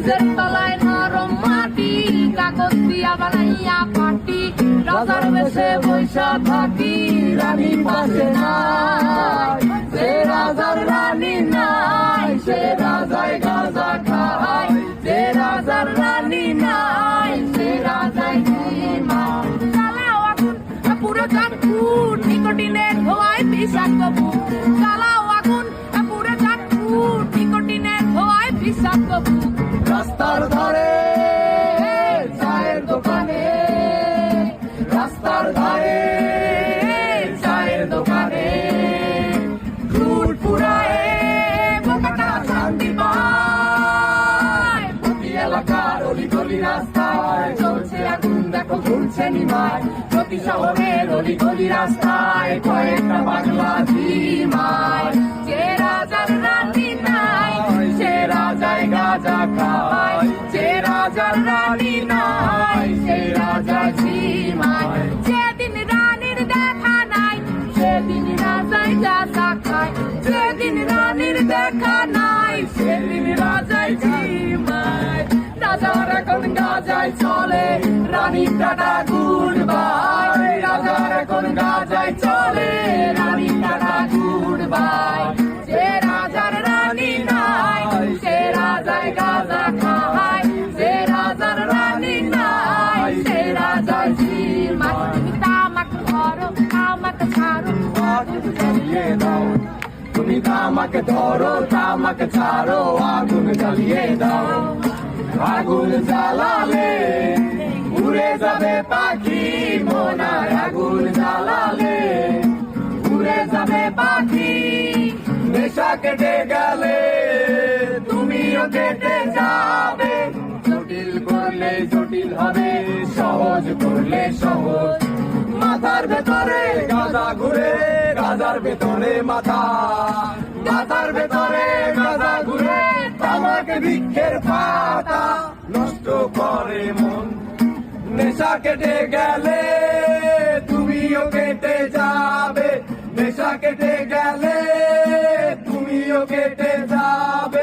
গাছের তলায় নরম মাটি, কাগজ দিয়া বানাইয়া পাটি, রাজার বেশে বৈশা থাকি, রানী পাশে নাই। সে রাজার রানী নাই, সে রাজায় গাঁজা খায়। যে রাজার রানী নাই, সে রাজায় ঘুমায়। চালাও আগুন পুরো চাঁদপুর, নিকোটিনের ধোঁয়ায় বিষাক্ত বুক। চালাও আগুন পুরো চাঁদপুর, নিকোটিনের ধোঁয়ায় বিষাক্ত বুক। রাস্তার ধারে চায়ের দোকানে, রাস্তার ধারে চায়ের দোকানে, ফুট ফুরায়ে বোকাটা শান্তি পায়। প্রতি এলাকার অলি গলি রাস্তায় চলছে আগুন, দেখো ঝুলছে নিমায়। প্রতি শহরের অলি গলি রাস্তায় কয়েকটা পাগলা ঝিমায়। যে রাজার রানী নাই, সে রাজায় গাঁজা খায়। যে রাজার রানী নাই, সে রাজা ঝিমায়। যেদিন রানীর দেখা নাই, সেদিন রাজায় গাঁজা খায়। যেদিন রানীর দেখা নাই, সেদিন রাজায় ঝিমায়। রাজার এখন গাঁজায় চলে, রানীর টাটা গুড বাই। রাজার এখন গাঁজায় চলে, রানীর টাটা গুড বাই। যে রাজার রানী নাই, সে রাজায় গাঁজা খায়। যে রাজার রানী নাই, সে রাজায় ঝিমায়। তুমি তামাক ধরো, তামাক ছাড়ো, আগুন জ্বালিয়ে দাও। তুমি তামাক ধরো, তামাক ছাড়ো, আগুন জ্বালিয়ে দাও। আগুন জ্বালালে উড়ে যাবে পাখি মোনায়। আগুন জ্বালালে উড়ে যাবে পাখি। নেশা কেটে গেলে তুমিও কেটে যাবে। জটিল করলে জটিল হবে, সহজ করলে সহজ। মাথার ভেতরে গাঁজা ঘুরে, গাঁজার ভেতরে মাথা। মাথার ভেতরে গাঁজা ঘুরে, তামাক বৃক্ষের পাতা নষ্ট করে মন। নেশা কেটে গেলে তুমিও কেটে যাবে। নেশা কেটে গেলে তুমিও কেটে যাবে।